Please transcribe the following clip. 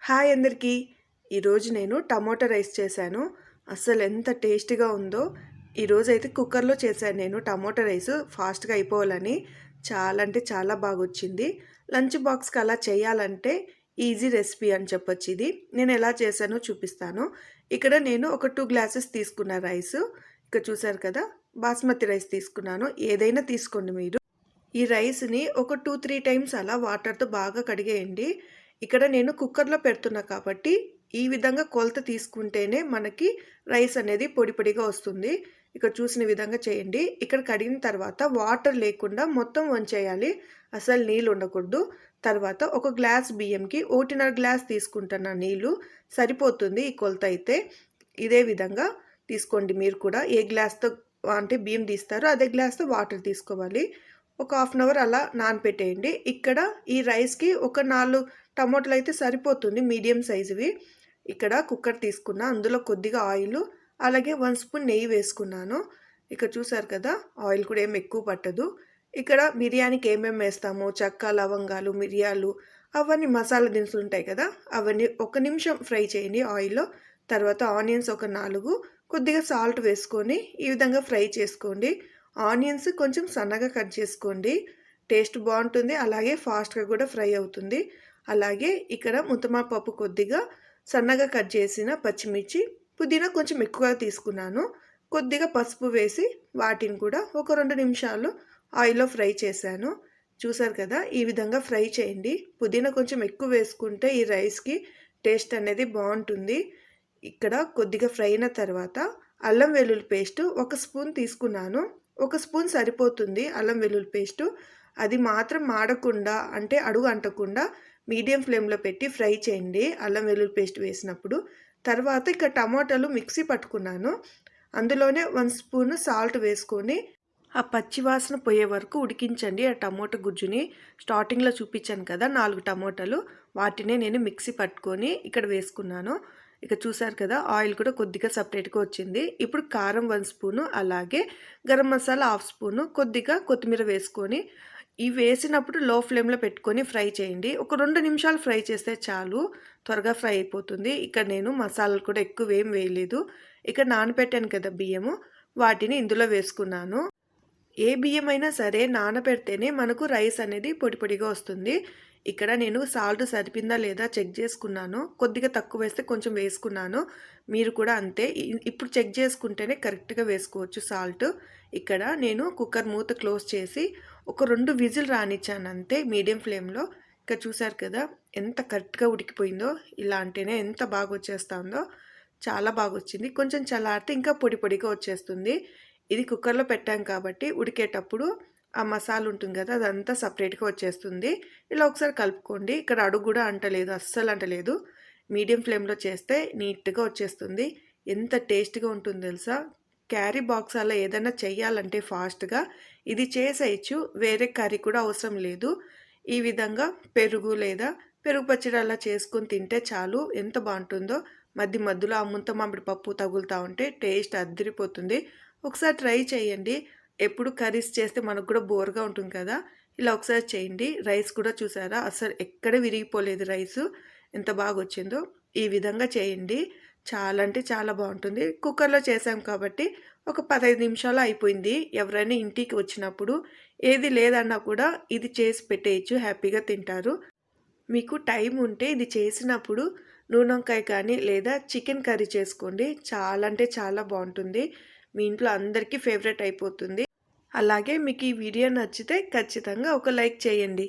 Hi అందరికీ. ఈరోజు నేను టమోటా రైస్ చేశాను. అస్సలు ఎంత టేస్టీగా ఉందో. ఈరోజైతే కుక్కర్లో చేశాను నేను టమోటా రైస్ ఫాస్ట్గా అయిపోవాలని. చాలా అంటే చాలా బాగా వచ్చింది. లంచ్ బాక్స్కి అలా చేయాలంటే ఈజీ రెసిపీ అని చెప్పొచ్చు ఇది. నేను ఎలా చేశానో చూపిస్తాను. ఇక్కడ నేను ఒక 2 గ్లాసెస్ తీసుకున్న రైస్. ఇక్కడ చూసారు కదా, బాస్మతి రైస్ తీసుకున్నాను. ఏదైనా తీసుకోండి మీరు. ఈ రైస్ని ఒక 2-3 టైమ్స్ అలా వాటర్తో బాగా కడిగేయండి. ఇక్కడ నేను కుక్కర్లో పెడుతున్నా కాబట్టి ఈ విధంగా కొలత తీసుకుంటేనే మనకి రైస్ అనేది పొడి పొడిగా వస్తుంది. ఇక్కడ చూసిన విధంగా చేయండి. ఇక్కడ కడిగిన తర్వాత వాటర్ లేకుండా మొత్తం వంచేయాలి, అసలు నీళ్ళు ఉండకూడదు. తర్వాత ఒక గ్లాస్ బియ్యంకి 1.5 గ్లాస్ తీసుకుంటున్న నీళ్ళు సరిపోతుంది ఈ కొలత అయితే. ఇదే విధంగా తీసుకోండి మీరు కూడా. ఏ గ్లాస్తో అంటే బియ్యం తీస్తారో అదే గ్లాస్తో వాటర్ తీసుకోవాలి. ఒక హాఫ్ అన్ అవర్ అలా నానపెట్టేయండి. ఇక్కడ ఈ రైస్కి ఒక 4 టమోటాలు అయితే సరిపోతుంది, మీడియం సైజువి. ఇక్కడ కుక్కర్ తీసుకున్నా, అందులో కొద్దిగా ఆయిల్ అలాగే 1 స్పూన్ నెయ్యి వేసుకున్నాను. ఇక్కడ చూసారు కదా, ఆయిల్ కూడా ఏం ఎక్కువ పట్టదు. ఇక్కడ బిర్యానీకి ఏమేమి వేస్తామో చెక్క, లవంగాలు, మిరియాలు, అవన్నీ మసాలా దినుసులు ఉంటాయి కదా, అవన్నీ 1 నిమిషం ఫ్రై చేయండి ఆయిల్లో. తర్వాత ఆనియన్స్ ఒక 4, కొద్దిగా సాల్ట్ వేసుకొని ఈ విధంగా ఫ్రై చేసుకోండి. ఆనియన్స్ కొంచెం సన్నగా కట్ చేసుకోండి, టేస్ట్ బాగుంటుంది, అలాగే ఫాస్ట్గా కూడా ఫ్రై అవుతుంది. అలాగే ఇక్కడ ముతమా పప్పు కొద్దిగా సన్నగా కట్ చేసిన పచ్చిమిర్చి, పుదీనా కొంచెం ఎక్కువగా తీసుకున్నాను. కొద్దిగా పసుపు వేసి వాటిని కూడా ఒక 2 నిమిషాలు ఆయిల్లో ఫ్రై చేశాను. చూసారు కదా, ఈ విధంగా ఫ్రై చేయండి. పుదీనా కొంచెం ఎక్కువ వేసుకుంటే ఈ రైస్కి టేస్ట్ అనేది బాగుంటుంది. ఇక్కడ కొద్దిగా ఫ్రై అయిన తర్వాత అల్లం వెల్లుల్లి పేస్ట్ 1 స్పూన్ తీసుకున్నాను. 1 స్పూన్ సరిపోతుంది అల్లం వెల్లుల్లి పేస్టు. అది మాత్రం మాడకుండా అంటే అడుగు అంటకుండా మీడియం ఫ్లేమ్లో పెట్టి ఫ్రై చేయండి అల్లం వెల్లుల్లి పేస్ట్ వేసినప్పుడు. తర్వాత ఇక్కడ టమాటాలు మిక్సీ పట్టుకున్నాను, అందులోనే 1 స్పూన్ సాల్ట్ వేసుకొని ఆ పచ్చి వాసన పోయే వరకు ఉడికించండి ఆ టమోటా గుజ్జుని. స్టార్టింగ్లో చూపించాను కదా 4 టమోటాలు, వాటినే నేను మిక్సీ పట్టుకొని ఇక్కడ వేసుకున్నాను. ఇక చూసారు కదా, ఆయిల్ కూడా కొద్దిగా సపరేట్గా వచ్చింది. ఇప్పుడు కారం 1 స్పూను, అలాగే గరం మసాలా 1/2 స్పూను, కొద్దిగా కొత్తిమీర వేసుకొని ఇవి వేసినప్పుడు లో ఫ్లేమ్లో పెట్టుకొని ఫ్రై చేయండి. ఒక 2 నిమిషాలు ఫ్రై చేస్తే చాలు, త్వరగా ఫ్రై అయిపోతుంది. ఇక్కడ నేను మసాలాలు కూడా ఎక్కువ ఏం వేయలేదు. ఇక్కడ నానబెట్టాను కదా బియ్యము, వాటిని ఇందులో వేసుకున్నాను. ఏ బియ్యం అయినా సరే నానబెడితేనే మనకు రైస్ అనేది పొడి పొడిగా వస్తుంది. ఇక్కడ నేను సాల్ట్ సరిపోయిందా లేదా చెక్ చేసుకున్నాను, కొద్దిగా తక్కువ వేస్తే కొంచెం వేసుకున్నాను. మీరు కూడా అంతే, ఇప్పుడు చెక్ చేసుకుంటేనే కరెక్ట్గా వేసుకోవచ్చు సాల్ట్. ఇక్కడ నేను కుక్కర్ మూత క్లోజ్ చేసి ఒక 2 విజిల్ రానిచ్చాను అంతే, మీడియం ఫ్లేమ్లో. ఇక్కడ చూసారు కదా ఎంత కరెక్ట్గా ఉడికిపోయిందో. ఇలా అంటేనే ఎంత బాగా వచ్చేస్తుందో, చాలా బాగా వచ్చింది. కొంచెం చల్లారితే ఇంకా పొడి పొడిగా వచ్చేస్తుంది. ఇది కుక్కర్లో పెట్టాం కాబట్టి ఉడికేటప్పుడు ఆ మసాలా ఉంటుంది కదా, అదంతా సపరేట్గా వచ్చేస్తుంది. ఇలా ఒకసారి కలుపుకోండి. ఇక్కడ అడుగు కూడా అంటలేదు, అస్సలు అంటలేదు. మీడియం ఫ్లేమ్లో చేస్తే నీట్గా వచ్చేస్తుంది. ఎంత టేస్ట్గా ఉంటుంది తెలుసా. క్యారీ బాక్స్ అలా ఏదైనా చెయ్యాలంటే ఫాస్ట్గా ఇది చేసేయచ్చు, వేరే కర్రీ కూడా అవసరం లేదు. ఈ విధంగా పెరుగు లేదా పెరుగు పచ్చడి అలా చేసుకొని తింటే చాలు, ఎంత బాగుంటుందో. మధ్య మధ్యలో ఆ ముంత మామిడి పప్పు తగులుతూ ఉంటే టేస్ట్ అద్దరిపోతుంది. ఒకసారి ట్రై చేయండి. ఎప్పుడు కర్రీస్ చేస్తే మనకు కూడా బోర్గా ఉంటుంది కదా, ఇలా ఒకసారి చేయండి. రైస్ కూడా చూసారా, అసలు ఎక్కడ విరిగిపోలేదు రైసు, ఎంత బాగా వచ్చిందో. ఈ విధంగా చేయండి, చాలా అంటే చాలా బాగుంటుంది. కుక్కర్లో చేసాం కాబట్టి ఒక 15 నిమిషాలు అయిపోయింది. ఎవరైనా ఇంటికి వచ్చినప్పుడు ఏది లేదన్నా కూడా ఇది చేసి పెట్టేయచ్చు, హ్యాపీగా తింటారు. మీకు టైం ఉంటే ఇది చేసినప్పుడు నూనె వంకాయ కానీ లేదా చికెన్ కర్రీ చేసుకోండి, చాలా అంటే చాలా బాగుంటుంది. మీ ఇంట్లో అందరికీ ఫేవరెట్ అయిపోతుంది. అలాగే మీకు ఈ వీడియో నచ్చితే ఖచ్చితంగా ఒక లైక్ చేయండి.